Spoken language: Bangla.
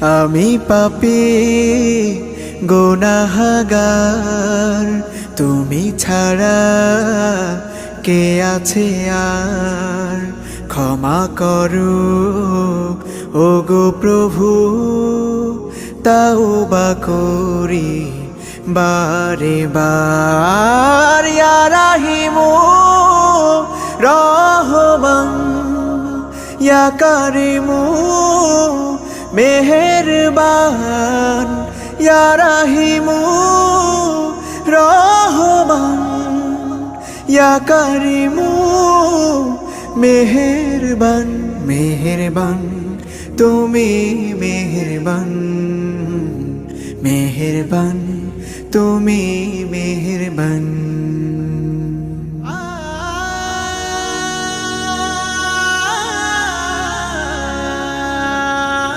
আমি পাপী গুনাহগার, তুমি ছাড়া কে আছে আর। ক্ষমা করো ওগো প্রভু, তাওবা করি বারে বার। ইয়া রাহিমু রহমান, ইয়া কারিমু মেহেরবান, ইয়া রাহিমু রহমান, ইয়া কারিমু মেহেরবান। মেহেরবান তুমি মেহেরবান, মেহেরবান তুমি মেহেরবান।